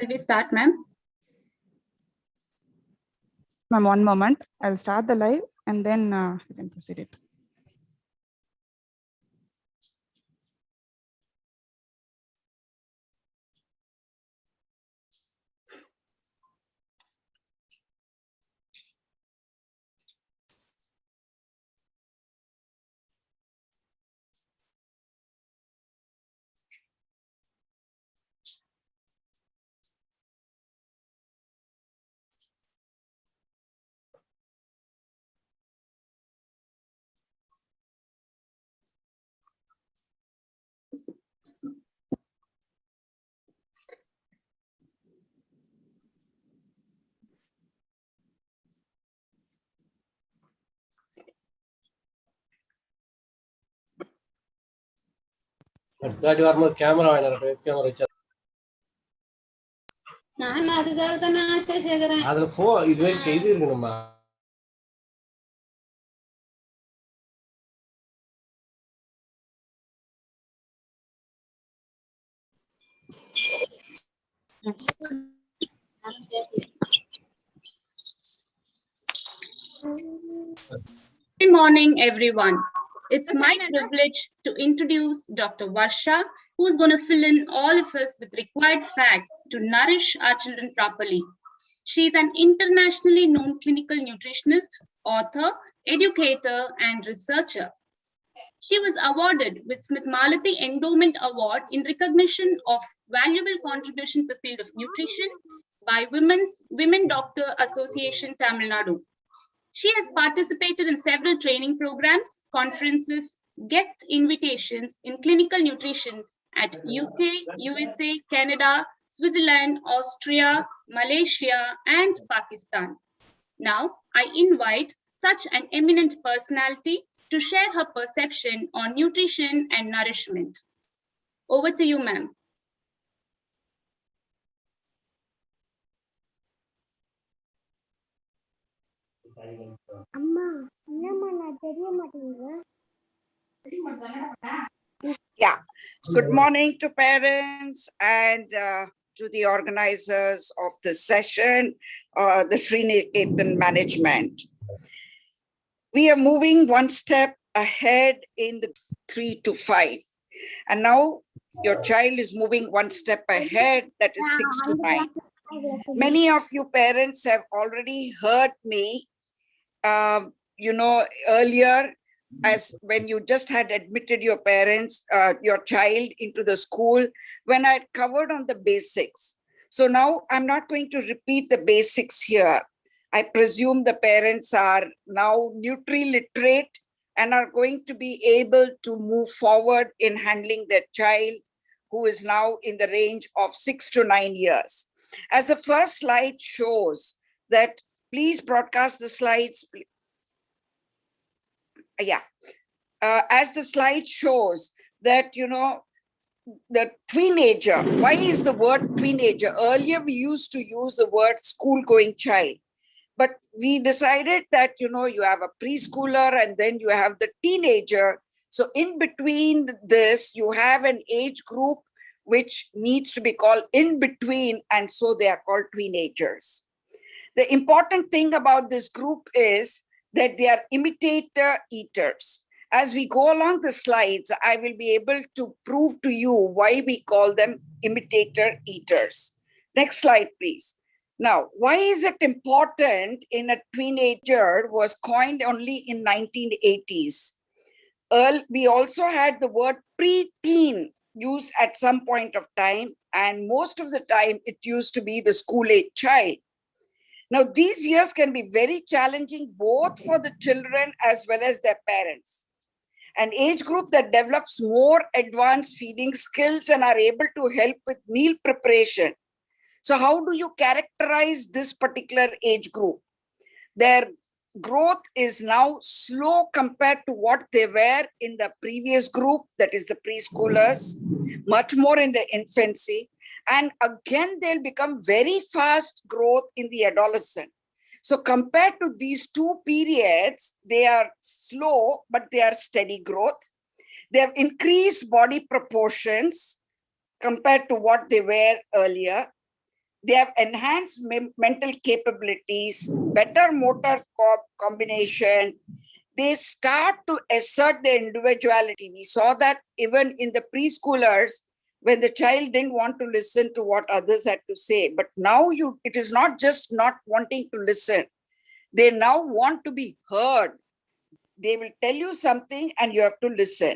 Shall we start, ma'am? Ma'am, one moment. I'll start the live and then you can proceed it. Good morning, everyone. It's my privilege to introduce Dr. Varsha, who's going to fill in all of us with required facts to nourish our children properly. She's an internationally known clinical nutritionist, author, educator, and researcher. She was awarded with Smith-Malathi Endowment Award in recognition of valuable contribution to the field of nutrition by Women Doctor Association, Tamil Nadu. She has participated in several training programs, conferences, guest invitations in clinical nutrition at UK, USA, Canada, Switzerland, Austria, Malaysia, and Pakistan. Now, I invite such an eminent personality to share her perception on nutrition and nourishment. Over to you, ma'am. Yeah, good morning to parents and to the organizers of this session, the Sriniketan management. We are moving one step ahead in the 3 to 5. And now your child is moving one step ahead, that is 6 to 9. Many of you parents have already heard me, earlier, as when you just had admitted your parents, your child into the school, when I had covered on the basics. So now I'm not going to repeat the basics here. I presume the parents are now nutri-literate and are going to be able to move forward in handling their child who is now in the range of 6 to 9 years. As the first slide shows that, please broadcast the slides. As the slide shows that, the tweenager, why is the word tweenager? Earlier, we used to use the word school-going child, but we decided that, you have a preschooler and then you have the teenager. So in between this, you have an age group which needs to be called in between, and so they are called tweenagers. The important thing about this group is that they are imitator eaters. As we go along the slides, I will be able to prove to you why we call them imitator eaters. Next slide, please. Now, why is it important in a tweenager was coined only in 1980s. We also had the word preteen used at some point of time, and most of the time it used to be the school-age child. Now, these years can be very challenging both for the children as well as their parents. An age group that develops more advanced feeding skills and are able to help with meal preparation. So how do you characterize this particular age group? Their growth is now slow compared to what they were in the previous group, that is the preschoolers, much more in the infancy. And again, they'll become very fast growth in the adolescent. So compared to these two periods, they are slow, but they are steady growth. They have increased body proportions compared to what they were earlier. They have enhanced mental capabilities, better motor combination. They start to assert their individuality. We saw that even in the preschoolers, when the child didn't want to listen to what others had to say. But now it is not just not wanting to listen. They now want to be heard. They will tell you something and you have to listen.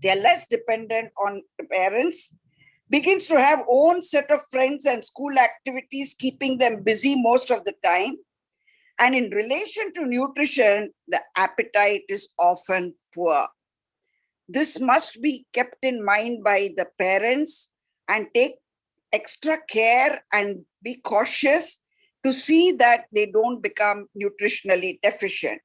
They are less dependent on the parents, begins to have own set of friends and school activities, keeping them busy most of the time. And in relation to nutrition, the appetite is often poor. This must be kept in mind by the parents and take extra care and be cautious to see that they don't become nutritionally deficient.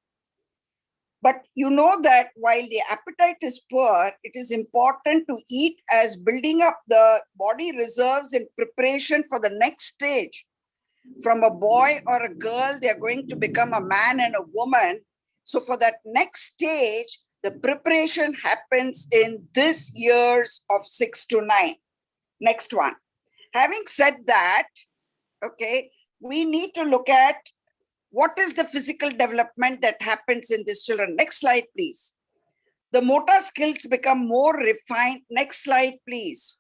But you know that while the appetite is poor, it is important to eat as building up the body reserves in preparation for the next stage. From a boy or a girl, they are going to become a man and a woman. So for that next stage, the preparation happens in this years of 6 to 9. Next one. Having said that, okay, we need to look at what is the physical development that happens in these children. Next slide, please. The motor skills become more refined. Next slide, please.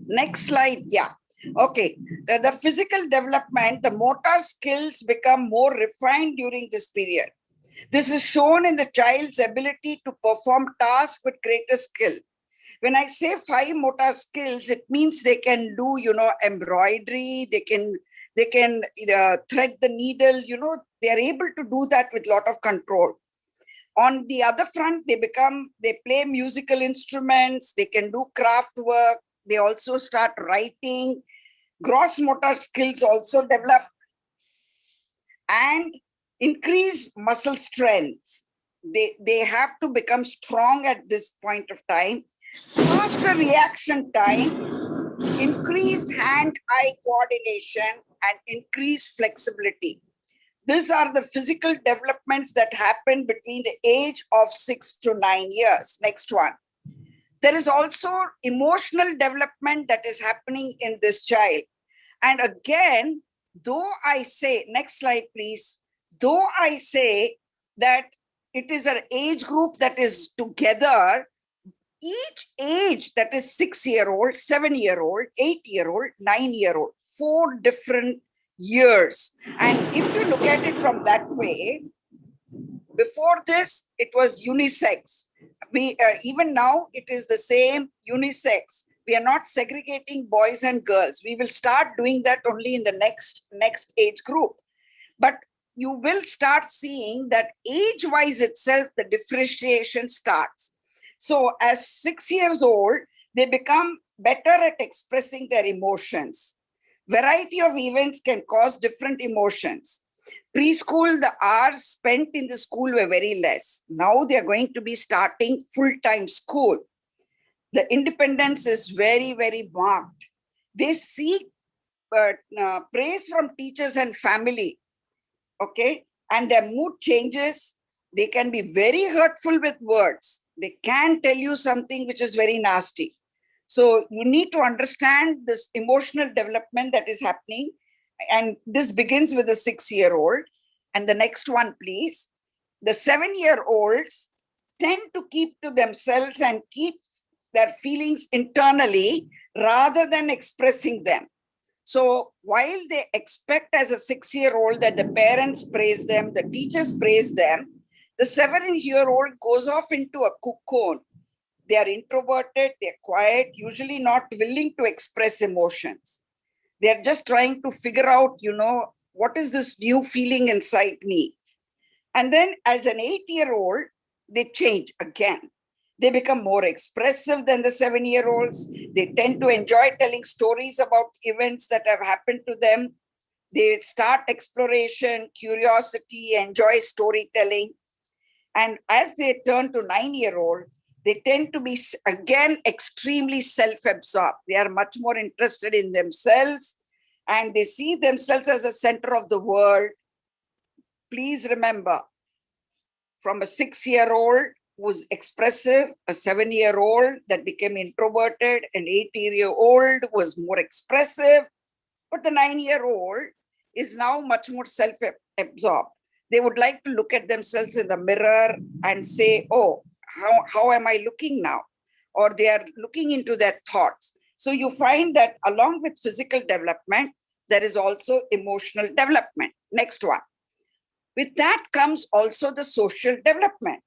Next slide, yeah. Okay, the physical development, the motor skills become more refined during this period. This is shown in the child's ability to perform tasks with greater skill. When I say 5 motor skills, it means they can do, embroidery, they can thread the needle, they are able to do that with a lot of control. On the other front, they play musical instruments, they can do craft work, they also start writing, gross motor skills also develop, and increase muscle strength. They have to become strong at this point of time. Faster reaction time, increased hand-eye coordination, and increased flexibility. These are the physical developments that happen between the age of 6 to 9 years. Next one. There is also emotional development that is happening in this child. And again, though I say, next slide, please. Though I say that it is an age group that is together, each age that is 6-year-old, 7-year-old, 8-year-old, 9-year-old, 4 different years. And if you look at it from that way, before this, it was unisex. Even now, it is the same unisex. We are not segregating boys and girls. We will start doing that only in the next age group. But you will start seeing that age-wise itself, the differentiation starts. So as 6 years old, they become better at expressing their emotions. Variety of events can cause different emotions. Preschool, the hours spent in the school were very less. Now they are going to be starting full-time school. The independence is very, very marked. They seek praise from teachers and family, okay? And their mood changes. They can be very hurtful with words. They can tell you something which is very nasty. So you need to understand this emotional development that is happening. And this begins with a 6-year-old. And the next one, please. The 7-year-olds tend to keep to themselves and keep their feelings internally rather than expressing them. So while they expect as a 6-year-old that the parents praise them, the teachers praise them, the 7-year-old goes off into a cocoon. They are introverted, they're quiet, usually not willing to express emotions. They're just trying to figure out, what is this new feeling inside me? And then as an 8-year-old, they change again. They become more expressive than the 7-year-olds. They tend to enjoy telling stories about events that have happened to them. They start exploration, curiosity, enjoy storytelling. And as they turn to 9-year-old, they tend to be, again, extremely self-absorbed. They are much more interested in themselves and they see themselves as the center of the world. Please remember, from a 6-year-old was expressive, a 7-year-old that became introverted, an 8-year-old was more expressive, but the 9-year-old is now much more self-absorbed. They would like to look at themselves in the mirror and say, oh, how am I looking now? Or they are looking into their thoughts. So you find that along with physical development, there is also emotional development. Next one. With that comes also the social development.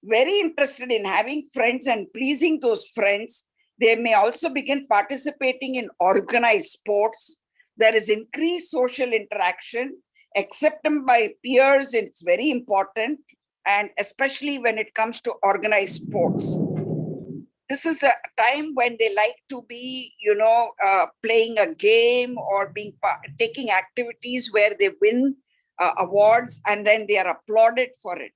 Very interested in having friends and pleasing those friends. They may also begin participating in organized sports. There is increased social interaction, acceptance by peers. It's very important, and especially when it comes to organized sports. This is a time when they like to be, playing a game or taking activities where they win awards and then they are applauded for it.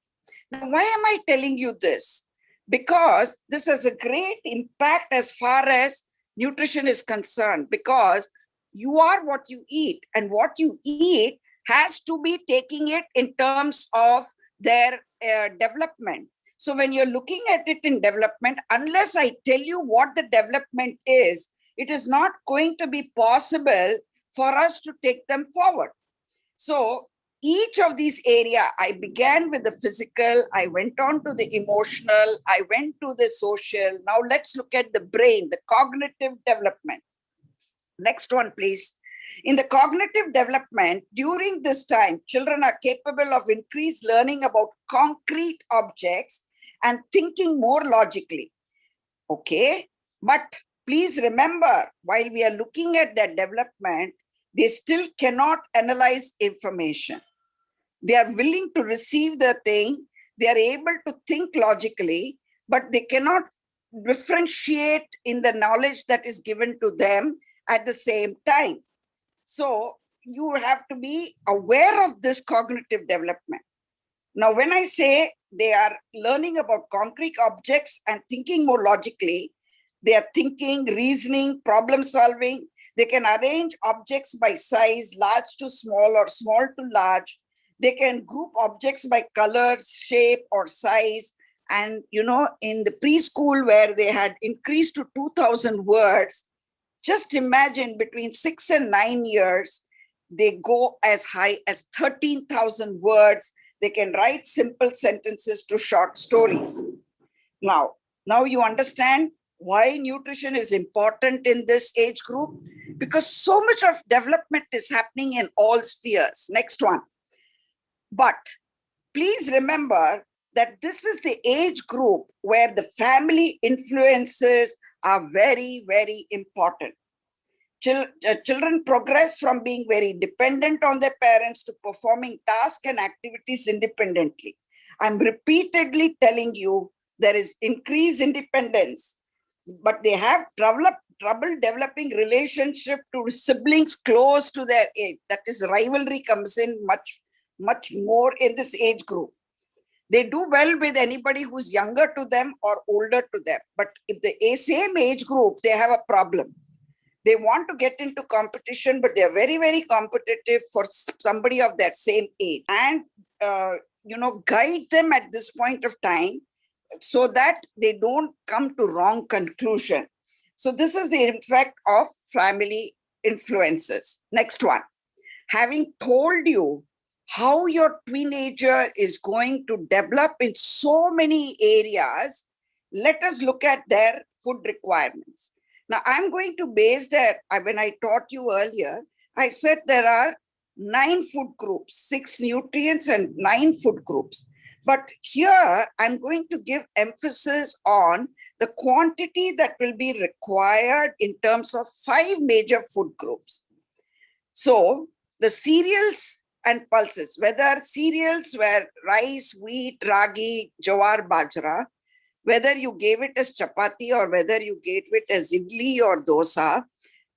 Now, why am I telling you this? Because this has a great impact as far as nutrition is concerned, because you are what you eat, and what you eat has to be taking it in terms of their development. So when you're looking at it in development, unless I tell you what the development is, it is not going to be possible for us to take them forward. So each of these areas, I began with the physical, I went on to the emotional, I went to the social. Now let's look at the brain, the cognitive development. Next one, please. In the cognitive development, during this time, children are capable of increased learning about concrete objects and thinking more logically. Okay, but please remember, while we are looking at their development, they still cannot analyze information. They are willing to receive the thing. They are able to think logically, but they cannot differentiate in the knowledge that is given to them at the same time. So you have to be aware of this cognitive development. Now, when I say they are learning about concrete objects and thinking more logically, they are thinking, reasoning, problem solving. They can arrange objects by size, large to small or small to large. They can group objects by colors, shape, or size. And, in the preschool where they had increased to 2,000 words, just imagine between 6 and 9 years, they go as high as 13,000 words. They can write simple sentences to short stories. Now you understand why nutrition is important in this age group, because so much of development is happening in all spheres. Next one. But please remember that this is the age group where the family influences are very, very important. Children progress from being very dependent on their parents to performing tasks and activities independently. I'm repeatedly telling you there is increased independence, but they have trouble developing relationship to siblings close to their age. That is, rivalry comes in much more in this age group. They do well with anybody who's younger to them or older to them. But if the same age group, they have a problem. They want to get into competition, but they're very, very competitive for somebody of their same age. And, guide them at this point of time so that they don't come to wrong conclusion. So this is the effect of family influences. Next one. Having told you how your teenager is going to develop in so many areas, let us look at their food requirements. Now, I'm going to base that, when I taught you earlier, I said there are 9 food groups, 6 nutrients and 9 food groups. But here, I'm going to give emphasis on the quantity that will be required in terms of 5 major food groups. So, the cereals and pulses, whether cereals were rice, wheat, ragi, jowar, bajra, whether you gave it as chapati or whether you gave it as idli or dosa,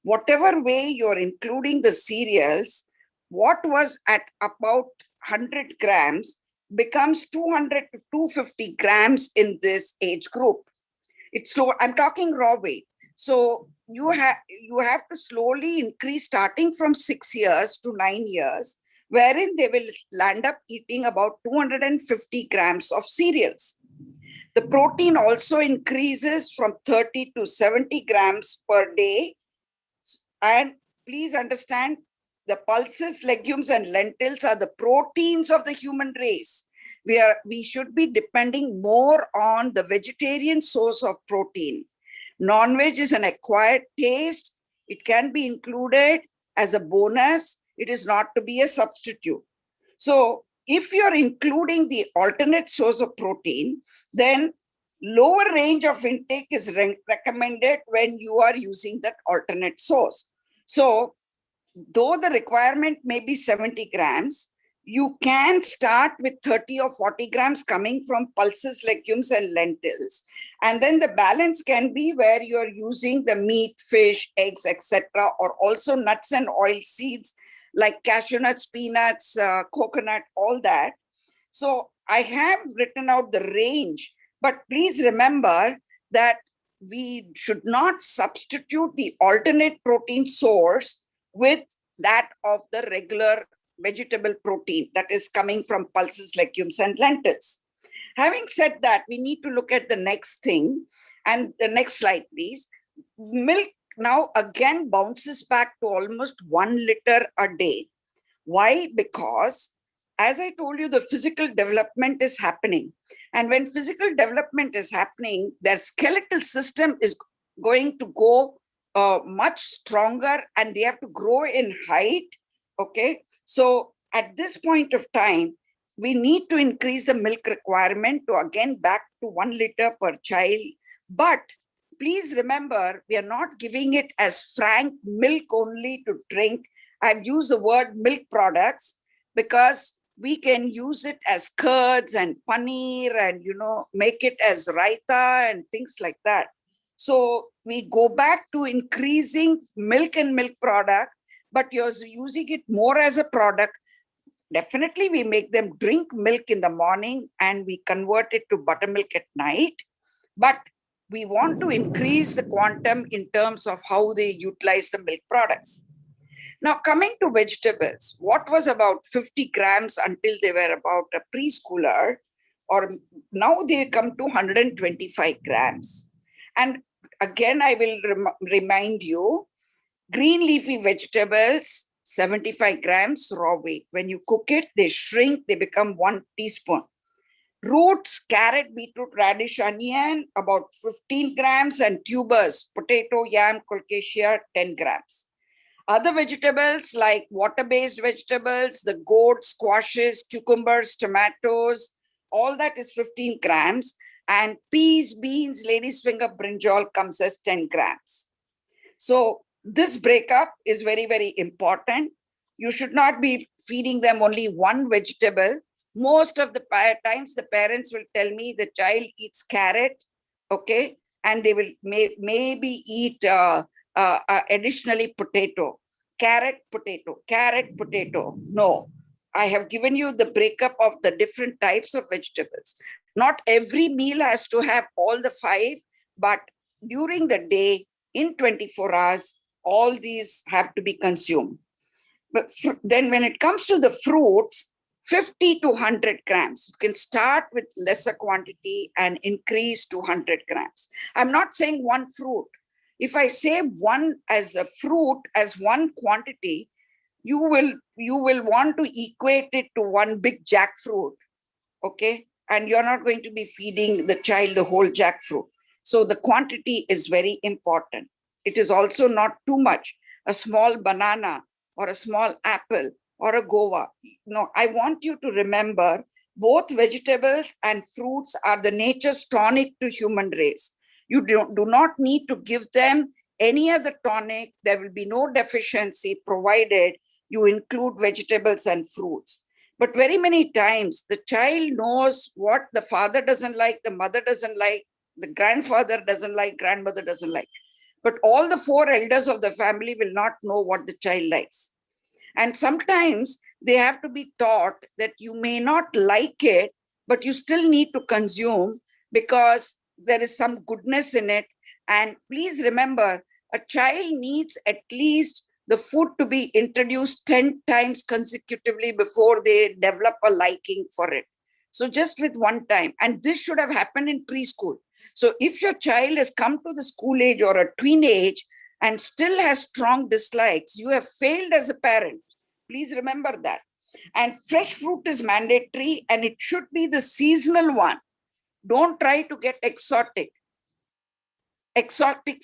whatever way you're including the cereals, what was at about 100 grams becomes 200 to 250 grams in this age group. It's slow. I'm talking raw weight. So you have to slowly increase starting from 6 years to 9 years, wherein they will land up eating about 250 grams of cereals. The protein also increases from 30 to 70 grams per day. And please understand, the pulses, legumes, and lentils are the proteins of the human race. We should be depending more on the vegetarian source of protein. Non-veg is an acquired taste. It can be included as a bonus. It is not to be a substitute. So if you're including the alternate source of protein, then lower range of intake is recommended when you are using that alternate source. So though the requirement may be 70 grams, you can start with 30 or 40 grams coming from pulses, legumes, and lentils. And then the balance can be where you're using the meat, fish, eggs, etc., or also nuts and oil seeds like cashew nuts, peanuts, coconut, all that. So I have written out the range, but please remember that we should not substitute the alternate protein source with that of the regular vegetable protein that is coming from pulses, legumes, and lentils. Having said that, we need to look at the next thing. And the next slide, please. Milk now again bounces back to almost 1 liter a day. Why? Because, as I told you, the physical development is happening. And when physical development is happening, their skeletal system is going to go much stronger, and they have to grow in height. Okay. So at this point of time, we need to increase the milk requirement to again back to 1 liter per child. But please remember, we are not giving it as frank milk only to drink. I've used the word milk products because we can use it as curds and paneer and, make it as raita and things like that. So we go back to increasing milk and milk product, but you're using it more as a product. Definitely we make them drink milk in the morning and we convert it to buttermilk at night. But we want to increase the quantum in terms of how they utilize the milk products. Now, coming to vegetables, what was about 50 grams until they were about a preschooler, or now they come to 125 grams. And again, I will remind you, green leafy vegetables, 75 grams raw weight. When you cook it, they shrink, they become 1 teaspoon. Roots, carrot, beetroot, radish, onion, about 15 grams, and tubers, potato, yam, colocasia, 10 grams. Other vegetables like water-based vegetables, the gourd, squashes, cucumbers, tomatoes, all that is 15 grams. And peas, beans, lady's finger, brinjal comes as 10 grams. So this breakup is very, very important. You should not be feeding them only one vegetable. Most of the times the parents will tell me the child eats carrot, okay, and they will maybe eat additionally potato, carrot, potato. No, I have given you the breakup of the different types of vegetables. Not every meal has to have all the 5, but during the day in 24 hours, all these have to be consumed. But then when it comes to the fruits, 50 to 100 grams. You can start with lesser quantity and increase to 100 grams. I'm not saying one fruit. If I say one as a fruit, as one quantity, you will want to equate it to one big jackfruit, okay? And you're not going to be feeding the child the whole jackfruit. So the quantity is very important. It is also not too much. A small banana or a small apple or a guava. No, I want you to remember both vegetables and fruits are the nature's tonic to human race. You do not need to give them any other tonic. There will be no deficiency provided you include vegetables and fruits. But very many times the child knows what the father doesn't like, the mother doesn't like, the grandfather doesn't like, grandmother doesn't like. But all the 4 elders of the family will not know what the child likes. And sometimes they have to be taught that you may not like it, but you still need to consume because there is some goodness in it. And please remember, a child needs at least the food to be introduced 10 times consecutively before they develop a liking for it. So just with one time, and this should have happened in preschool. So if your child has come to the school age or a tween age and still has strong dislikes, you have failed as a parent. Please remember that. And fresh fruit is mandatory, and it should be the seasonal one. Don't try to get exotic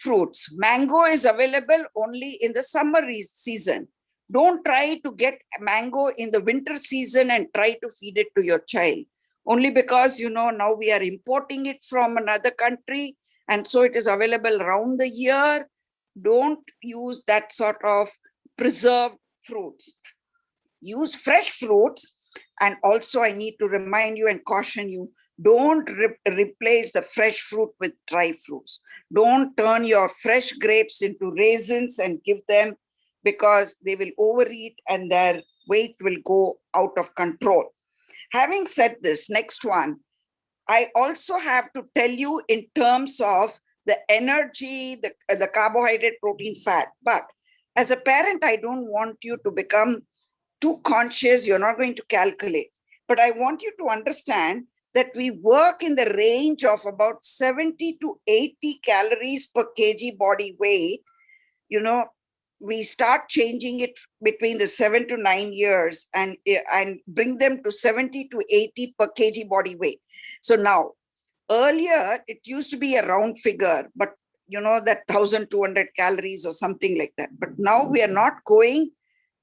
fruits. Mango is available only in the summer season. Don't try to get mango in the winter season and try to feed it to your child. Only because, now we are importing it from another country, and so it is available around the year. Don't use that sort of preserved fruits. Use fresh fruits. And also I need to remind you and caution you, don't replace the fresh fruit with dry fruits. Don't turn your fresh grapes into raisins and give them, because they will overeat and their weight will go out of control. Having said this, next one, I also have to tell you in terms of the energy, the carbohydrate, protein, fat. But as a parent, I don't want you to become too conscious. You're not going to calculate. But I want you to understand that we work in the range of about 70 to 80 calories per kg body weight. We start changing it between the 7 to 9 years and bring them to 70 to 80 per kg body weight. So now, earlier, it used to be a round figure, but that 1,200 calories or something like that. But now we are not going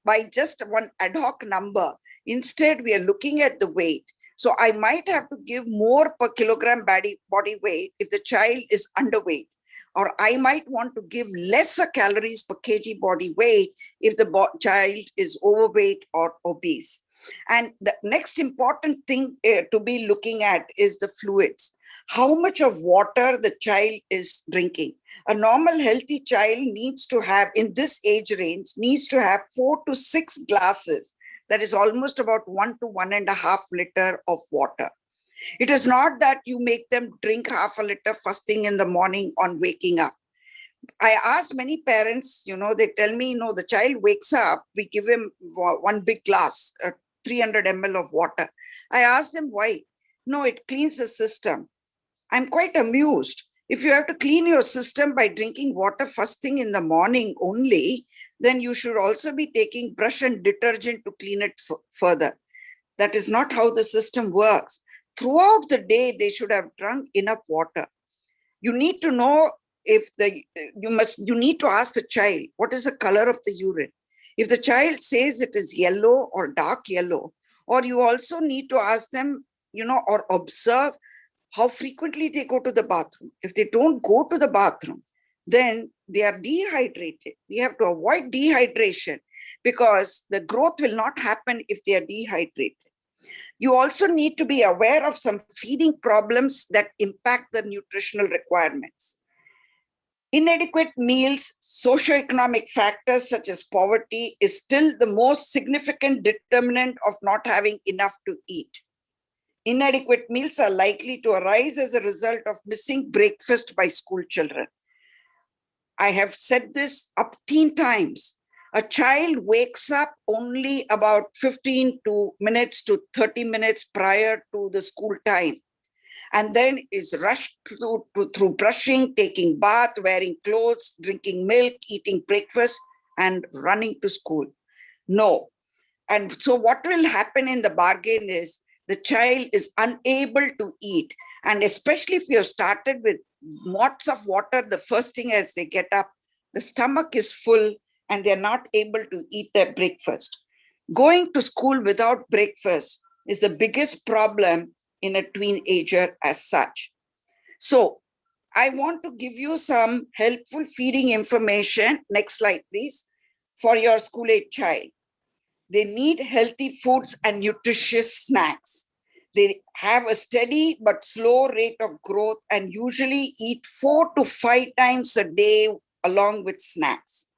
by just one ad hoc number. Instead, we are looking at the weight. So I might have to give more per kilogram body weight if the child is underweight, or I might want to give lesser calories per kg body weight if the child is overweight or obese. And the next important thing to be looking at is the fluids. How much of water the child is drinking. A normal healthy child needs to have, in this age range, needs to have 4 to 6 glasses. That is almost about 1 to 1.5 liter of water. It is not that you make them drink half a liter first thing in the morning on waking up. I ask many parents, they tell me, the child wakes up, we give him one big glass, 300 ml of water. I ask them why. No, it cleans the system. I'm quite amused. If you have to clean your system by drinking water first thing in the morning only, then you should also be taking brush and detergent to clean it further. That is not how the system works. Throughout the day, they should have drunk enough water. You need to know you need to ask the child, what is the color of the urine? If the child says it is yellow or dark yellow, or you also need to ask them, or observe how frequently they go to the bathroom. If they don't go to the bathroom, then they are dehydrated. We have to avoid dehydration because the growth will not happen if they are dehydrated. You also need to be aware of some feeding problems that impact the nutritional requirements. Inadequate meals, socioeconomic factors such as poverty is still the most significant determinant of not having enough to eat. Inadequate meals are likely to arise as a result of missing breakfast by school children. I have said this up teen times. A child wakes up only about 15 minutes to 30 minutes prior to the school time, and then is rushed through brushing, taking bath, wearing clothes, drinking milk, eating breakfast, and running to school. No. And so what will happen in the bargain is the child is unable to eat. And especially if you have started with lots of water, the first thing as they get up, the stomach is full and they're not able to eat their breakfast. Going to school without breakfast is the biggest problem in a teenager as such. So I want to give you some helpful feeding information. Next slide, please, for your school-age child. They need healthy foods and nutritious snacks. They have a steady but slow rate of growth and usually eat 4 to 5 times a day along with snacks.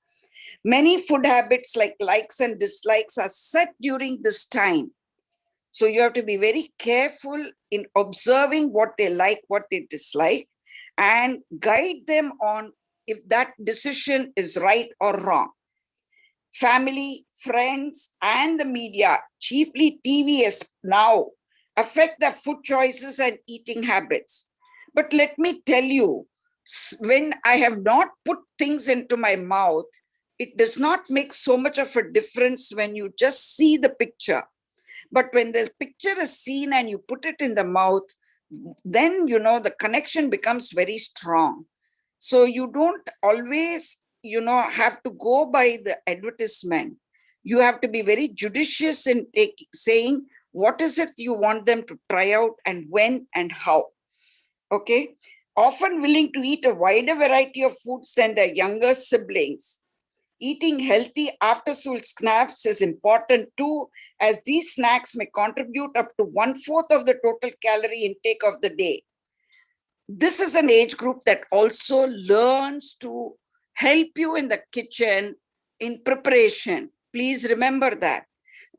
Many food habits like likes and dislikes are set during this time. So you have to be very careful in observing what they like, what they dislike, and guide them on if that decision is right or wrong. Family, friends, and the media, chiefly TV now, affect their food choices and eating habits. But let me tell you, when I have not put things into my mouth, it does not make so much of a difference when you just see the picture. But when the picture is seen and you put it in the mouth, then, the connection becomes very strong. So you don't always, have to go by the advertisement. You have to be very judicious in saying what is it you want them to try out and when and how. Okay. Often willing to eat a wider variety of foods than their younger siblings. Eating healthy after-school snacks is important too, as these snacks may contribute up to 1/4 of the total calorie intake of the day. This is an age group that also learns to help you in the kitchen in preparation. Please remember that.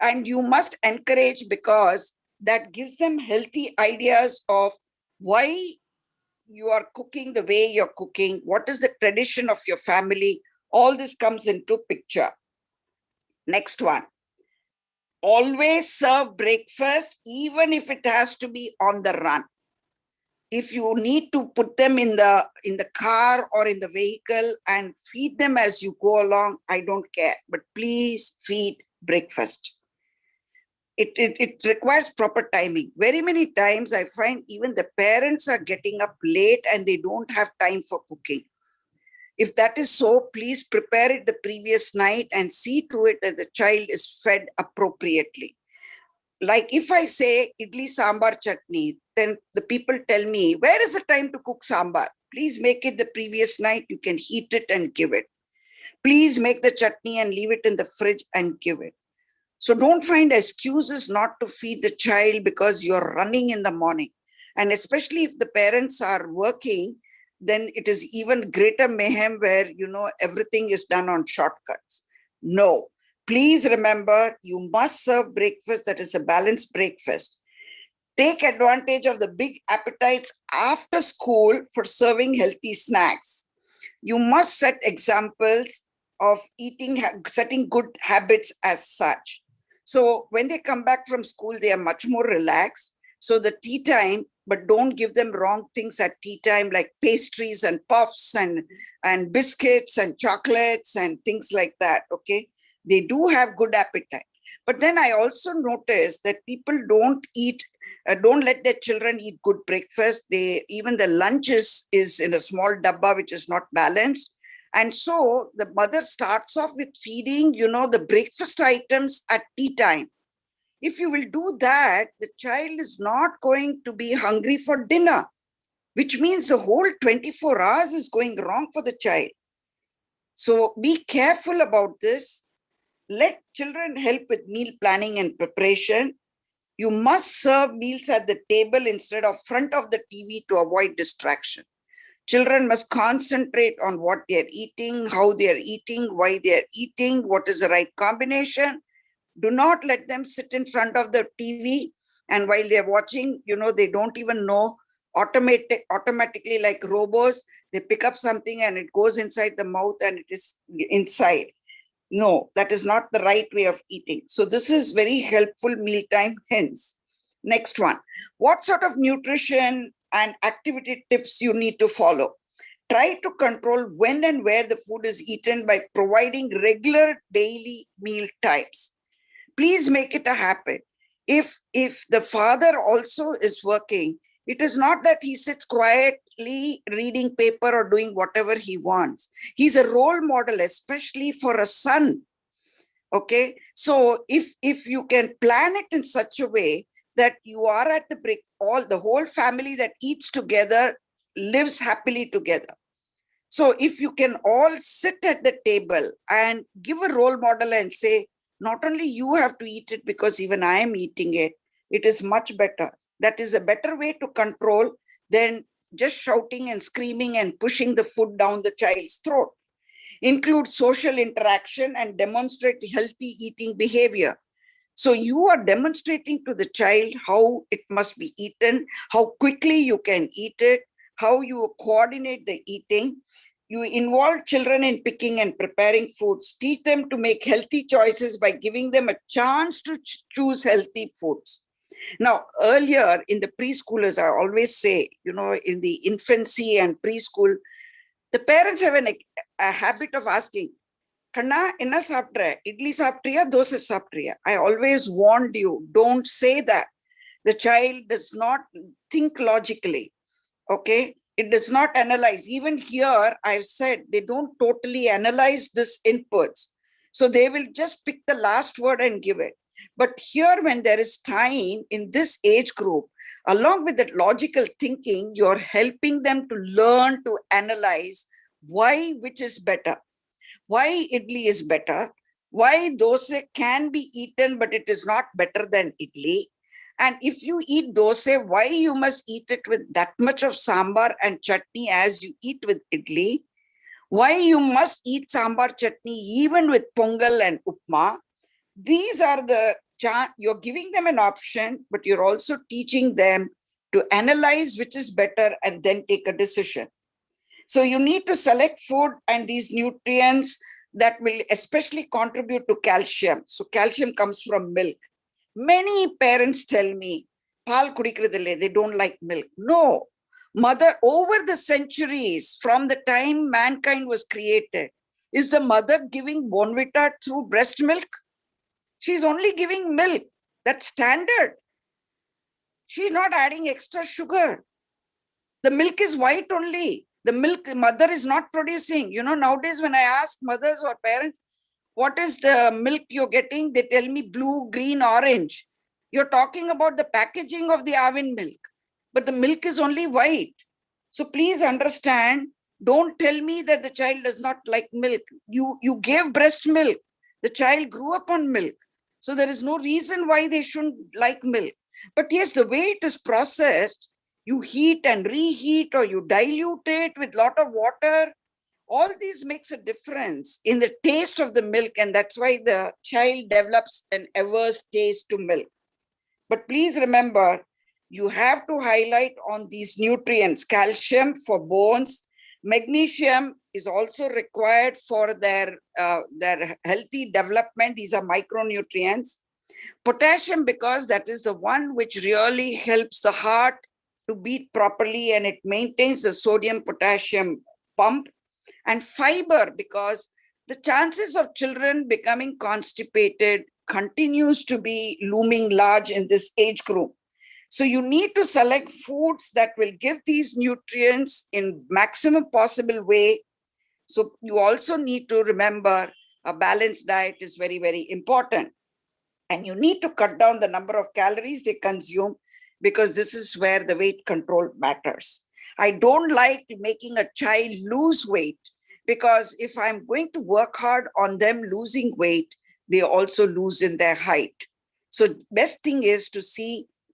And you must encourage, because that gives them healthy ideas of why you are cooking the way you're cooking, what is the tradition of your family. All this comes into picture. Next one. Always serve breakfast, even if it has to be on the run. If you need to put them in the car or in the vehicle and feed them as you go along, I don't care. But please feed breakfast. It requires proper timing. Very many times I find even the parents are getting up late and they don't have time for cooking. If that is so, please prepare it the previous night and see to it that the child is fed appropriately. Like if I say idli sambar chutney, then the people tell me, where is the time to cook sambar? Please make it the previous night. You can heat it and give it. Please make the chutney and leave it in the fridge and give it. So don't find excuses not to feed the child because you're running in the morning. And especially if the parents are working, then it is even greater mayhem where, everything is done on shortcuts. No, please remember, you must serve breakfast that is a balanced breakfast. Take advantage of the big appetites after school for serving healthy snacks. You must set examples of setting good habits as such. So when they come back from school, they are much more relaxed. So the tea time, but don't give them wrong things at tea time, like pastries and puffs and biscuits and chocolates and things like that. Okay. They do have good appetite. But then I also notice that people don't let their children eat good breakfast. Even the lunch is in a small dabba, which is not balanced. And so the mother starts off with feeding, the breakfast items at tea time. If you will do that, the child is not going to be hungry for dinner, which means the whole 24 hours is going wrong for the child. So be careful about this. Let children help with meal planning and preparation. You must serve meals at the table instead of front of the TV to avoid distraction. Children must concentrate on what they're eating, how they're eating, why they're eating, what is the right combination. Do not let them sit in front of the TV and while they're watching, they don't even know automatically, like robots, they pick up something and it goes inside the mouth and it is inside. No, that is not the right way of eating. So this is very helpful mealtime hence. Next one. What sort of nutrition and activity tips you need to follow? Try to control when and where the food is eaten by providing regular daily meal times. Please make it a habit. If the father also is working, it is not that he sits quietly reading paper or doing whatever he wants. He's a role model, especially for a son. Okay. So if you can plan it in such a way that you are at the break, the whole family that eats together lives happily together. So if you can all sit at the table and give a role model and say, not only you have to eat it because even I am eating it, it is much better. That is a better way to control than just shouting and screaming and pushing the food down the child's throat. Include social interaction and demonstrate healthy eating behavior. So you are demonstrating to the child how it must be eaten, how quickly you can eat it, how you coordinate the eating. You involve children in picking and preparing foods. Teach them to make healthy choices by giving them a chance to choose healthy foods. Now, earlier in the preschoolers, I always say, in the infancy and preschool, the parents have a habit of asking, Kanna, enna saaptra? Idli saaptriya, dosa saaptriya? I always warned you, don't say that. The child does not think logically, okay? It does not analyze. Even here, I've said they don't totally analyze this inputs. So they will just pick the last word and give it. But here, when there is time in this age group, along with that logical thinking, you're helping them to learn to analyze why which is better, why idli is better, why dosa can be eaten, but it is not better than idli. And if you eat dosa, why you must eat it with that much of sambar and chutney as you eat with idli, why you must eat sambar chutney even with pongal and upma. These are you're giving them an option, but you're also teaching them to analyze which is better and then take a decision. So you need to select food and these nutrients that will especially contribute to calcium. So calcium comes from milk. Many parents tell me, Pal kudikradille, they don't like milk. No, mother, over the centuries, from the time mankind was created, is the mother giving Bonvita through breast milk? She's only giving milk. That's standard. She's not adding extra sugar. The milk is white only. The milk mother is not producing. Nowadays when I ask mothers or parents, what is the milk you're getting? They tell me blue, green, orange. You're talking about the packaging of the almond milk, but the milk is only white. So please understand, don't tell me that the child does not like milk. You gave breast milk. The child grew up on milk. So there is no reason why they shouldn't like milk. But yes, the way it is processed, you heat and reheat or you dilute it with a lot of water. All these makes a difference in the taste of the milk. And that's why the child develops an averse taste to milk. But please remember, you have to highlight on these nutrients, calcium for bones. Magnesium is also required for their healthy development. These are micronutrients. Potassium, because that is the one which really helps the heart to beat properly and it maintains the sodium-potassium pump. And fiber, because the chances of children becoming constipated continues to be looming large in this age group. So you need to select foods that will give these nutrients in maximum possible way. So you also need to remember a balanced diet is very, very important. And you need to cut down the number of calories they consume because this is where the weight control matters. I don't like making a child lose weight because if I'm going to work hard on them losing weight, they also lose in their height. So best thing is to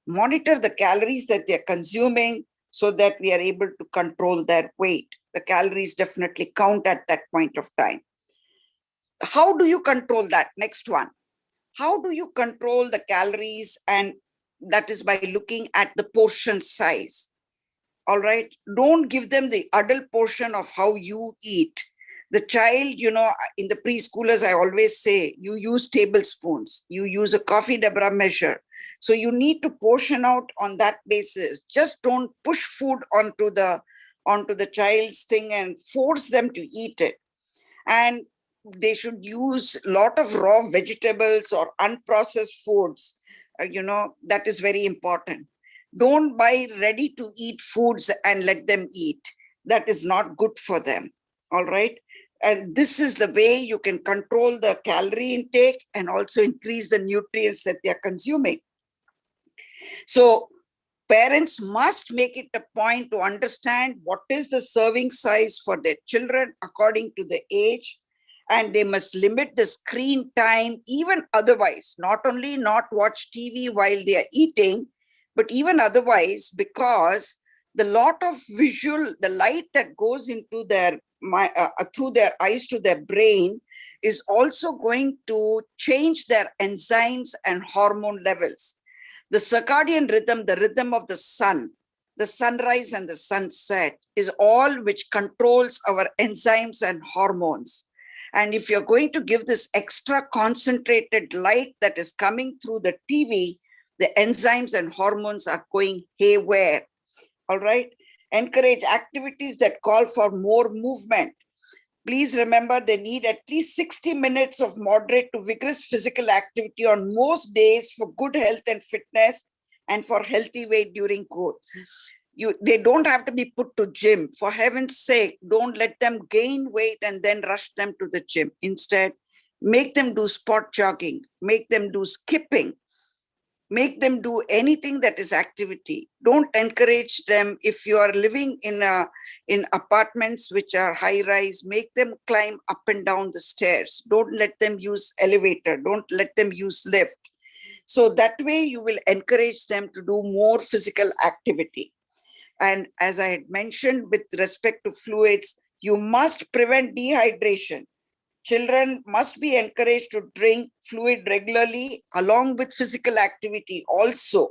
monitor the calories that they're consuming so that we are able to control their weight. The calories definitely count at that point of time. How do you control that? Next one. How do you control the calories? And that is by looking at the portion size. All right. Don't give them the adult portion of how you eat. The child, in the preschoolers, I always say, you use tablespoons, you use a coffee debra measure. So you need to portion out on that basis. Just don't push food onto the child's thing and force them to eat it. And they should use a lot of raw vegetables or unprocessed foods. That is very important. Don't buy ready to eat foods and let them eat. That is not good for them. All right. And this is the way you can control the calorie intake and also increase the nutrients that they are consuming. So parents must make it a point to understand what is the serving size for their children according to the age. And they must limit the screen time, even otherwise, not only not watch TV while they are eating, but even otherwise, because the lot of the light that goes into through their eyes to their brain is also going to change their enzymes and hormone levels. The circadian rhythm, the rhythm of the sun, the sunrise and the sunset is all which controls our enzymes and hormones. And if you're going to give this extra concentrated light that is coming through the TV, The enzymes and hormones are going haywire. All right. Encourage activities that call for more movement. Please remember they need at least 60 minutes of moderate to vigorous physical activity on most days for good health and fitness and for healthy weight during growth. They don't have to be put to gym. For heaven's sake, don't let them gain weight and then rush them to the gym. Instead, make them do spot jogging, make them do skipping, make them do anything that is activity. Don't encourage them. If you are living in apartments which are high rise, make them climb up and down the stairs. Don't let them use elevator. Don't let them use lift. So that way you will encourage them to do more physical activity. And as I had mentioned, with respect to fluids, you must prevent dehydration. Children must be encouraged to drink fluid regularly along with physical activity also.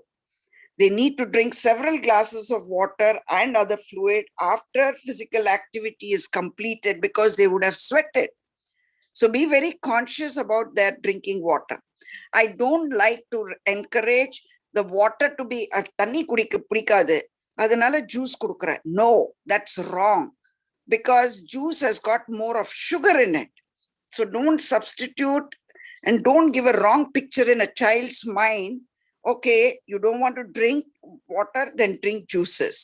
They need to drink several glasses of water and other fluid after physical activity is completed because they would have sweated. So be very conscious about their drinking water. I don't like to encourage the water to be தண்ணி குடிக்க பிடிக்காது அதனால juice குடுக்குறேன். No, that's wrong, because juice has got more of sugar in it. So don't substitute and don't give a wrong picture in a child's mind. Okay, you don't want to drink water, then drink juices.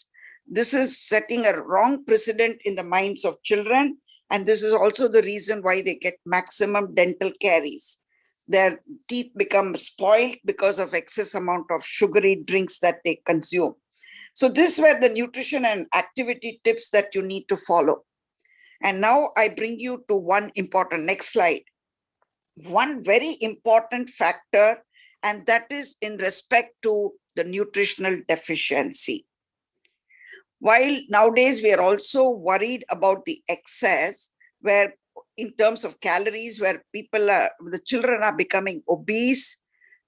This is setting a wrong precedent in the minds of children. And this is also the reason why they get maximum dental caries. Their teeth become spoiled because of excess amount of sugary drinks that they consume. So these were the nutrition and activity tips that you need to follow. And now I bring you to one important, next slide. One very important factor, and that is in respect to the nutritional deficiency. While nowadays we are also worried about the excess, where in terms of calories, where the children are becoming obese,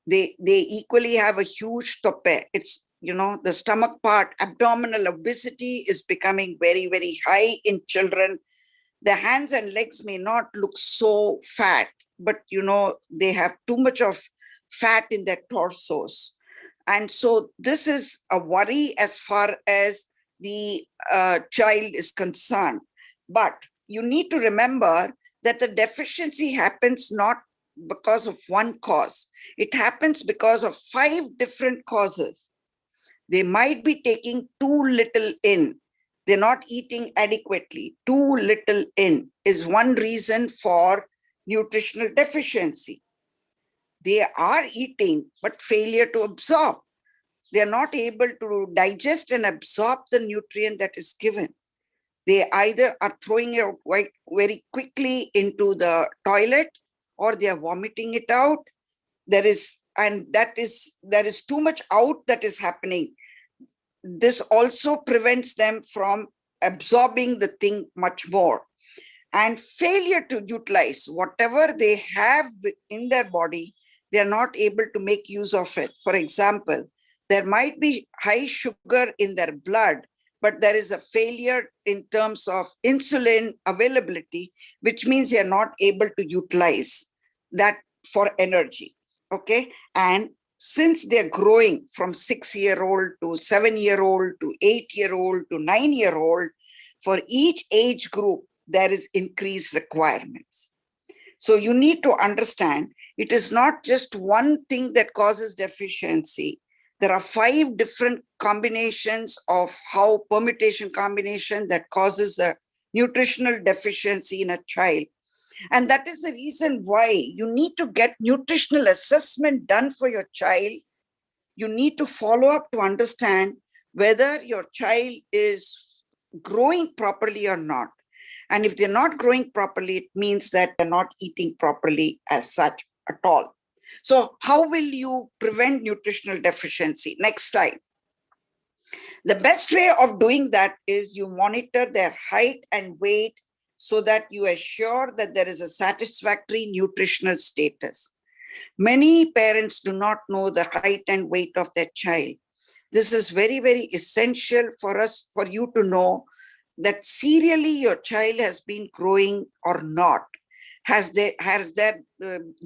they equally have a huge tope. It's, the stomach part, abdominal obesity is becoming very, very high in children. The hands and legs may not look so fat, but they have too much of fat in their torsos. And so this is a worry as far as the child is concerned. But you need to remember that the deficiency happens not because of one cause. It happens because of 5 different causes. They might be taking too little in. They're not eating adequately. Too little in is one reason for nutritional deficiency. They are eating, but failure to absorb. They're not able to digest and absorb the nutrient that is given. They either are throwing it out very quickly into the toilet, or they are vomiting it out. There is too much out that is happening. This also prevents them from absorbing the thing much more. And failure to utilize whatever they have in their body, they are not able to make use of it. For example, there might be high sugar in their blood, but there is a failure in terms of insulin availability, which means they are not able to utilize that for energy. Okay. And since they're growing from 6-year-old to 7-year-old to 8-year-old to 9-year-old, for each age group, there is increased requirements. So you need to understand it is not just one thing that causes deficiency. There are 5 different combinations of how permutation combination that causes a nutritional deficiency in a child. And that is the reason why you need to get nutritional assessment done for your child. You need to follow up to understand whether your child is growing properly or not. And if they're not growing properly, it means that they're not eating properly as such at all. So how will you prevent nutritional deficiency? Next slide. The best way of doing that is you monitor their height and weight so that you assure that there is a satisfactory nutritional status. Many parents do not know the height and weight of their child. This is very, very essential for you to know that serially your child has been growing or not. Has their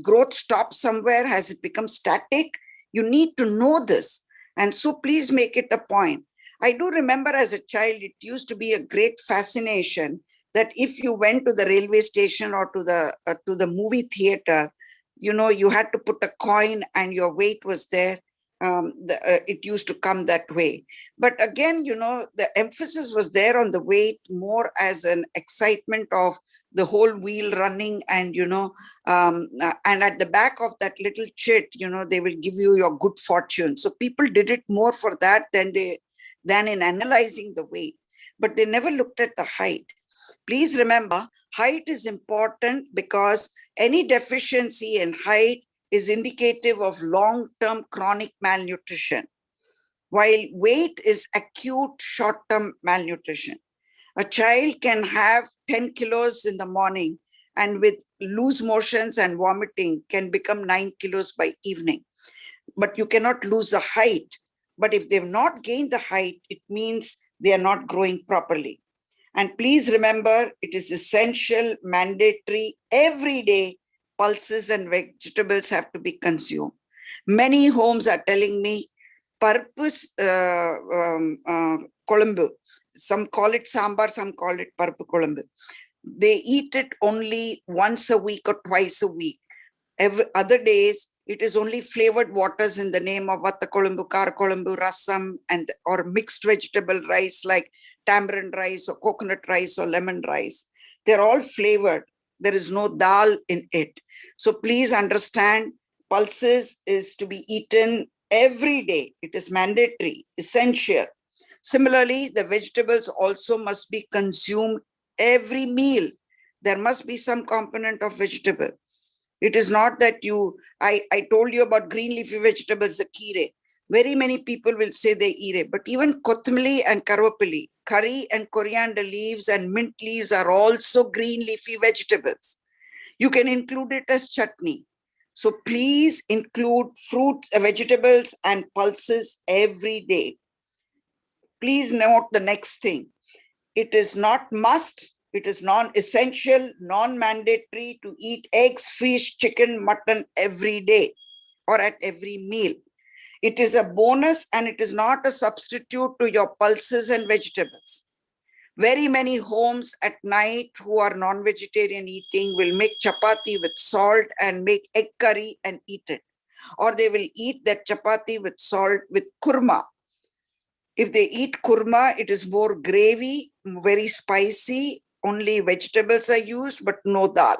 growth stopped somewhere? Has it become static? You need to know this. And so please make it a point. I do remember as a child, it used to be a great fascination that if you went to the railway station or to the movie theater, you had to put a coin and your weight was there. It used to come that way. But again, the emphasis was there on the weight more as an excitement of the whole wheel running, and and at the back of that little chit, they will give you your good fortune. So people did it more for that than in analyzing the weight, but they never looked at the height. Please remember, height is important because any deficiency in height is indicative of long-term chronic malnutrition, while weight is acute short-term malnutrition. A child can have 10 kilos in the morning and with loose motions and vomiting can become 9 kilos by evening. But you cannot lose the height. But if they've not gained the height, it means they are not growing properly. And please remember, it is essential, mandatory, every day, pulses and vegetables have to be consumed. Many homes are telling me, purpose kolambu. Some call it sambar, some call it parpu kolambu. They eat it only once a week or twice a week. Every other days, it is only flavored waters in the name of vatta kolambu, kar kolambu, rasam, or mixed vegetable rice like tamarind rice or coconut rice or lemon rice. They're all flavored. There is no dal in it. So please understand, pulses is to be eaten every day. It is mandatory, essential. Similarly, the vegetables also must be consumed every meal. There must be some component of vegetable. It is not that I told you about green leafy vegetables, the kire. Very many people will say they eat it, but even kothmali and karvapali, curry and coriander leaves and mint leaves are also green leafy vegetables. You can include it as chutney. So please include fruits, vegetables and pulses every day. Please note the next thing. It is not must, it is non-essential, non-mandatory to eat eggs, fish, chicken, mutton every day or at every meal. It is a bonus and it is not a substitute to your pulses and vegetables. Very many homes at night who are non-vegetarian eating will make chapati with salt and make egg curry and eat it. Or they will eat that chapati with salt with kurma. If they eat kurma, it is more gravy, very spicy, only vegetables are used, but no dal.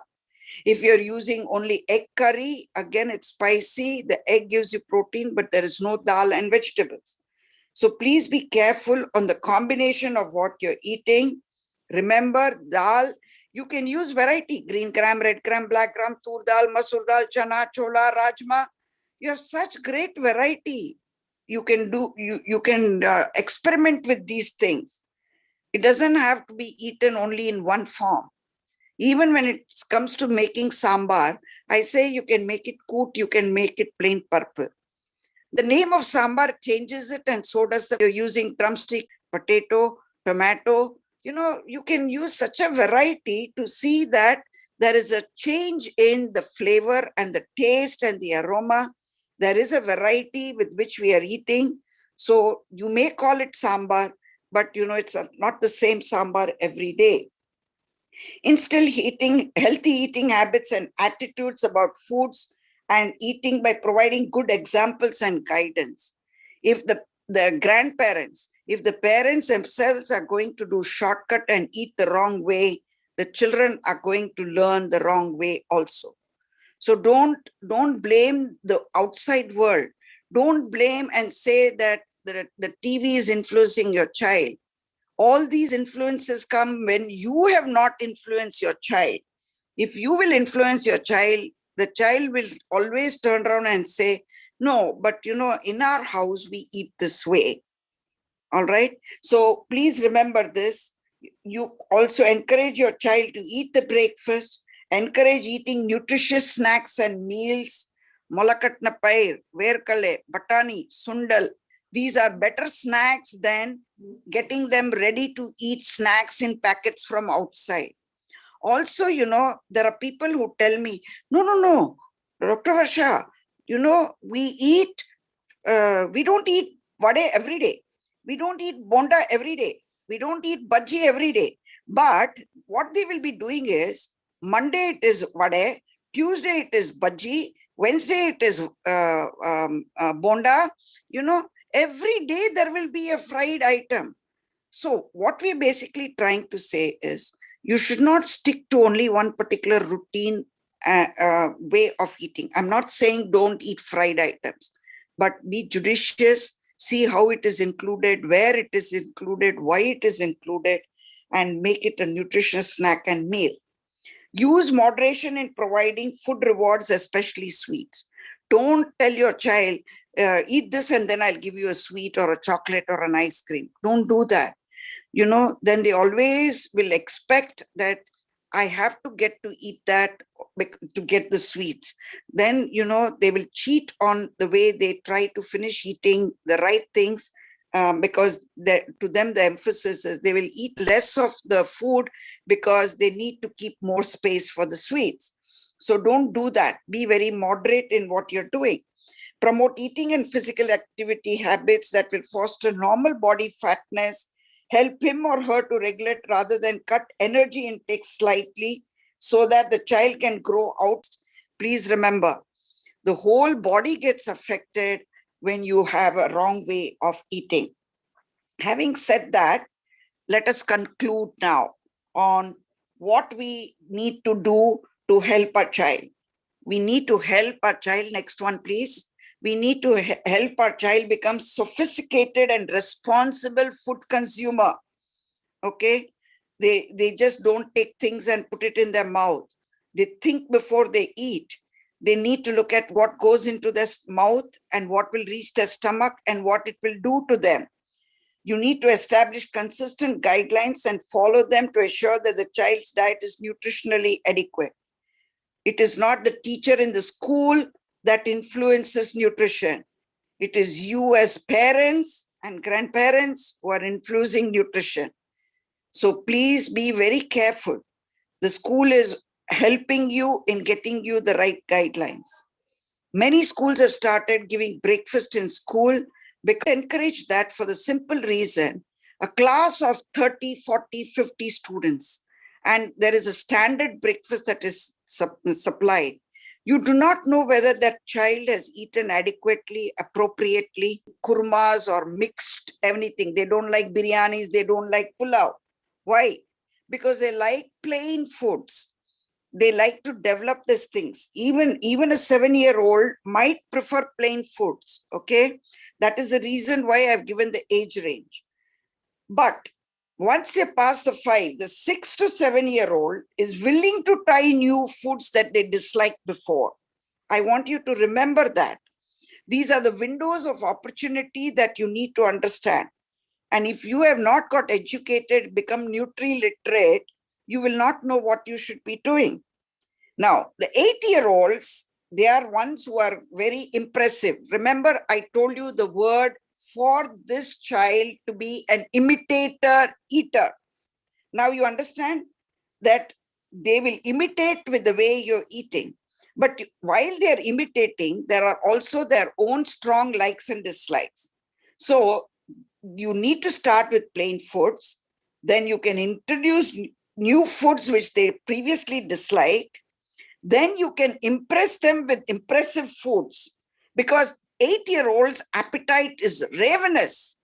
If you're using only egg curry, again, it's spicy. The egg gives you protein, but there is no dal and vegetables. So please be careful on the combination of what you're eating. Remember, dal, you can use variety, green gram, red gram, black gram, tur dal, masur dal, chana, chola, rajma. You have such great variety. You can experiment with these things. It doesn't have to be eaten only in one form. Even when it comes to making sambar, I say you can make it koot, you can make it plain purple. The name of sambar changes it, and so does you're using drumstick, potato, tomato. You can use such a variety to see that there is a change in the flavor and the taste and the aroma. There is a variety with which we are eating. So you may call it sambar, but it's not the same sambar every day. Instill healthy eating habits and attitudes about foods and eating by providing good examples and guidance. If the grandparents, if the parents themselves are going to do shortcut and eat the wrong way, the children are going to learn the wrong way also. So don't blame the outside world. Don't blame and say that the TV is influencing your child. All these influences come when you have not influenced your child. If you will influence your child, the child will always turn around and say, no, but in our house, we eat this way. All right. So please remember this. You also encourage your child to eat the breakfast, encourage eating nutritious snacks and meals. Molakatna pair, verkale, batani, sundal. These are better snacks than getting them ready to eat snacks in packets from outside. Also, there are people who tell me, no, Dr. Varsha, we eat We don't eat vade every day. We don't eat bonda every day. We don't eat bhaji every day. But what they will be doing is, Monday it is vade, Tuesday it is bhaji, Wednesday it is bonda. Every day there will be a fried item. So what we're basically trying to say is, you should not stick to only one particular routine way of eating. I'm not saying don't eat fried items, but be judicious, see how it is included, where it is included, why it is included, and make it a nutritious snack and meal. Use moderation in providing food rewards, especially sweets. Don't tell your child, eat this and then I'll give you a sweet or a chocolate or an ice cream. Don't do that. Then they always will expect that I have to get to eat that to get the sweets. Then, they will cheat on the way they try to finish eating the right things, because to them, the emphasis is they will eat less of the food because they need to keep more space for the sweets. So don't do that. Be very moderate in what you're doing. Promote eating and physical activity habits that will foster normal body fatness, help him or her to regulate rather than cut energy intake slightly so that the child can grow out. Please remember, the whole body gets affected when you have a wrong way of eating. Having said that, let us conclude now on what we need to do to help our child. We need to help our child. Next one, please. We need to help our child become sophisticated and responsible food consumer. Okay? They just don't take things and put it in their mouth. They think before they eat. They need to look at what goes into their mouth and what will reach their stomach and what it will do to them. You need to establish consistent guidelines and follow them to assure that the child's diet is nutritionally adequate. It is not the teacher in the school that influences nutrition. It is you as parents and grandparents who are influencing nutrition. So please be very careful. The school is helping you in getting you the right guidelines. Many schools have started giving breakfast in school because I encourage that for the simple reason, a class of 30, 40, 50 students, and there is a standard breakfast that is supplied. You do not know whether that child has eaten adequately, appropriately, kurmas or mixed anything. They don't like biryanis, they don't like pulao. Why? Because they like plain foods. They like to develop these things. Even a 7-year-old might prefer plain foods. Okay. That is the reason why I've given the age range. But once they pass the 5, the 6 to 7-year-old is willing to try new foods that they disliked before. I want you to remember that. These are the windows of opportunity that you need to understand. And if you have not got educated, become nutri-literate, you will not know what you should be doing. Now, the 8-year-olds, they are ones who are very impressive. Remember, I told you the word for this child to be an imitator eater. Now you understand that they will imitate with the way you're eating. But while they're imitating, there are also their own strong likes and dislikes. So you need to start with plain foods. Then you can introduce new foods which they previously disliked. Then you can impress them with impressive foods, because 8-year-olds' appetite is ravenous.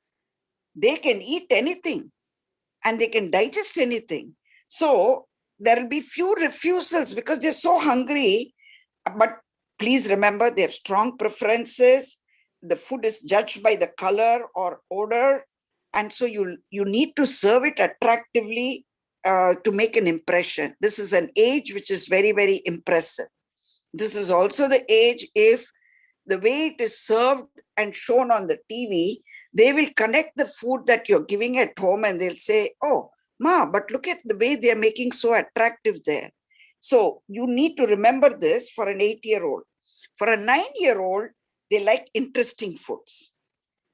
They can eat anything and they can digest anything. So there will be few refusals because they're so hungry. But please remember, they have strong preferences. The food is judged by the color or odor. And so you need to serve it attractively to make an impression. This is an age which is very, very impressive. This is also the age, if the way it is served and shown on the TV, they will connect the food that you're giving at home and they'll say, oh, Ma, but look at the way they're making so attractive there. So you need to remember this for an 8-year-old. For a 9-year-old, they like interesting foods.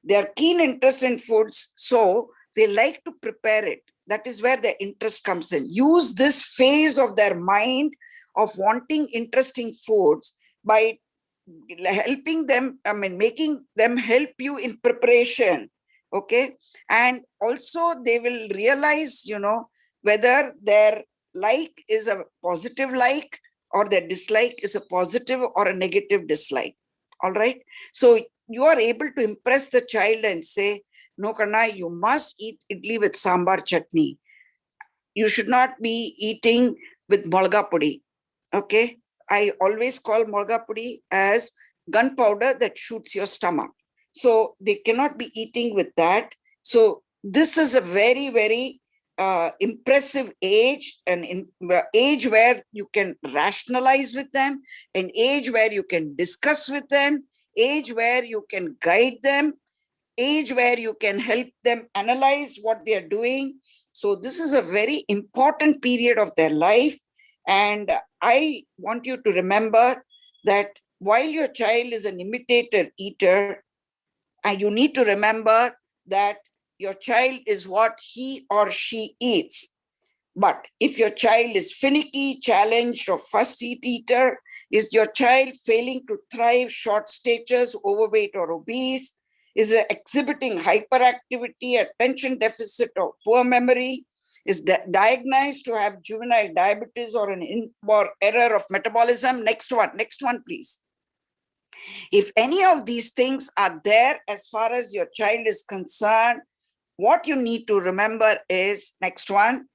They are keen interest in foods, so they like to prepare it. That is where their interest comes in. Use this phase of their mind of wanting interesting foods by helping them, I mean, making them help you in preparation. Okay. And also they will realize, whether their like is a positive like or their dislike is a positive or a negative dislike. All right. So you are able to impress the child and say, no, Kanna, you must eat idli with sambar chutney. You should not be eating with molga pudi. Okay. I always call molga pudi as gunpowder that shoots your stomach. So they cannot be eating with that. So this is a very, very impressive age, age where you can rationalize with them, an age where you can discuss with them, age where you can guide them, age where you can help them analyze what they are doing. So this is a very important period of their life. And I want you to remember that while your child is an imitator eater, you need to remember that your child is what he or she eats. But if your child is finicky, challenged, or fuss eater, is your child failing to thrive, short statures, overweight, or obese? Is exhibiting hyperactivity, attention deficit, or poor memory? Is diagnosed to have juvenile diabetes or or error of metabolism? Next one, please. If any of these things are there as far as your child is concerned, what you need to remember is, next one,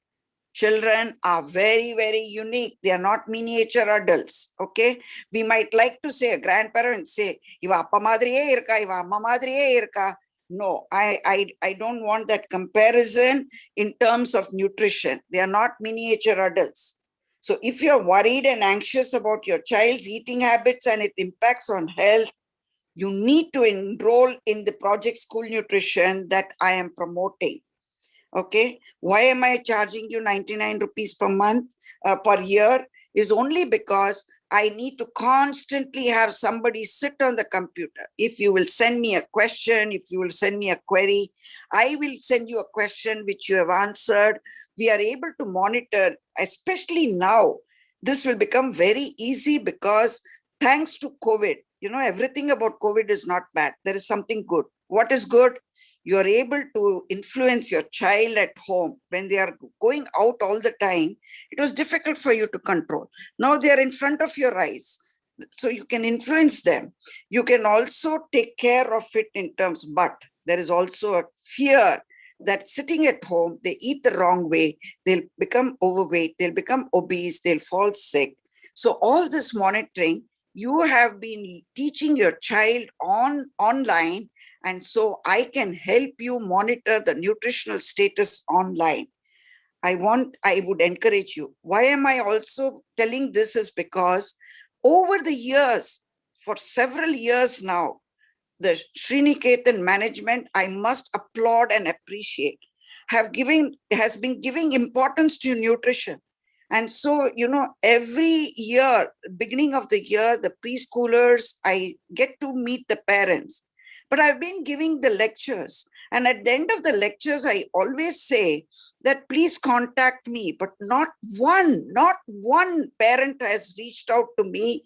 children are very, very unique. They are not miniature adults. Okay. We might like to say, a grandparent say, Iva appa madriye irka, iva amma madriye irka. No, I don't want that comparison in terms of nutrition. They are not miniature adults. So if you're worried and anxious about your child's eating habits and it impacts on health, you need to enroll in the Project School Nutrition that I am promoting. Okay. Why am I charging you 99 rupees per month, per year? Is only because I need to constantly have somebody sit on the computer. If you will send me a question, if you will send me a query, I will send you a question which you have answered. We are able to monitor, especially now. This will become very easy because thanks to COVID, everything about COVID is not bad. There is something good. What is good? You're able to influence your child at home. When they are going out all the time, it was difficult for you to control. Now they are in front of your eyes, so you can influence them. You can also take care of it in terms, but there is also a fear that sitting at home, they eat the wrong way, they'll become overweight, they'll become obese, they'll fall sick. So all this monitoring, you have been teaching your child online. And so I can help you monitor the nutritional status online. I would encourage you. Why am I also telling this is because over the years, for several years now, the Sriniketan management, I must applaud and appreciate, has been giving importance to nutrition. And so, every year, beginning of the year, the preschoolers, I get to meet the parents. But I've been giving the lectures. And at the end of the lectures, I always say that please contact me. But not one parent has reached out to me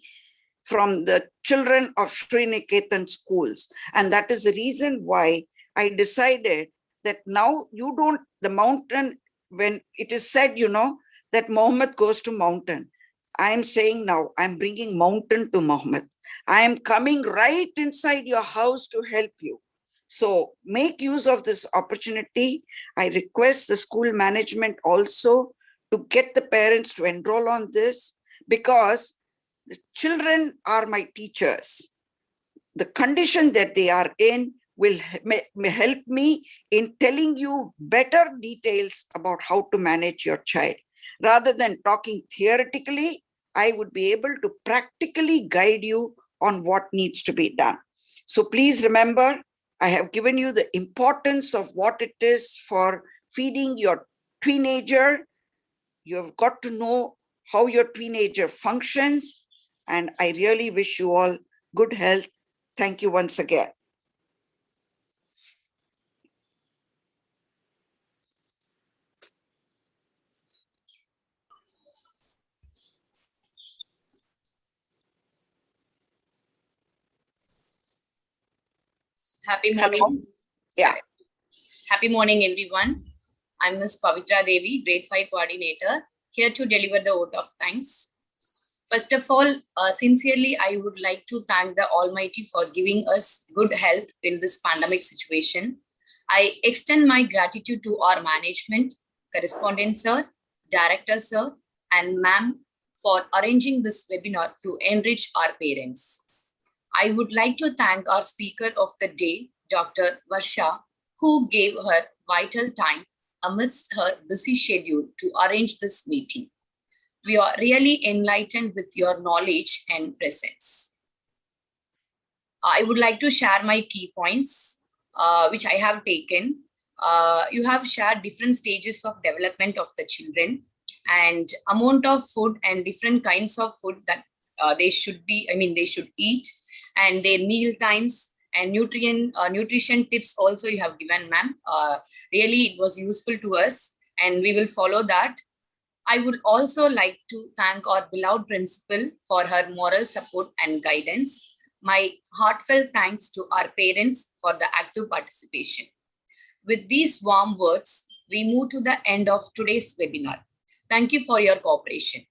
from the children of Sriniketan schools. And that is the reason why I decided that now the mountain, when it is said, that Muhammad goes to mountain. I'm saying now, I'm bringing mountain to Muhammad. I am coming right inside your house to help you. So make use of this opportunity. I request the school management also to get the parents to enroll on this, because the children are my teachers. The condition that they are in will help me in telling you better details about how to manage your child. Rather than talking theoretically, I would be able to practically guide you on what needs to be done. So please remember, I have given you the importance of what it is for feeding your teenager. You have got to know how your teenager functions. And I really wish you all good health. Thank you once again. Happy morning. Hello. Yeah. Happy morning, everyone. I'm Ms. Pavitra Devi, Grade 5 Coordinator, here to deliver the vote of thanks. First of all, sincerely, I would like to thank the Almighty for giving us good health in this pandemic situation. I extend my gratitude to our management, correspondent sir, director sir, and ma'am for arranging this webinar to enrich our parents. I would like to thank our speaker of the day, Dr. Varsha, who gave her vital time amidst her busy schedule to arrange this meeting. We are really enlightened with your knowledge and presence. I would like to share my key points, which I have taken. You have shared different stages of development of the children and amount of food and different kinds of food that they should eat, and their meal times and nutrition tips also you have given, ma'am. Really, it was useful to us and we will follow that. I would also like to thank our beloved principal for her moral support and guidance. My heartfelt thanks to our parents for the active participation. With these warm words, we move to the end of today's webinar. Thank you for your cooperation.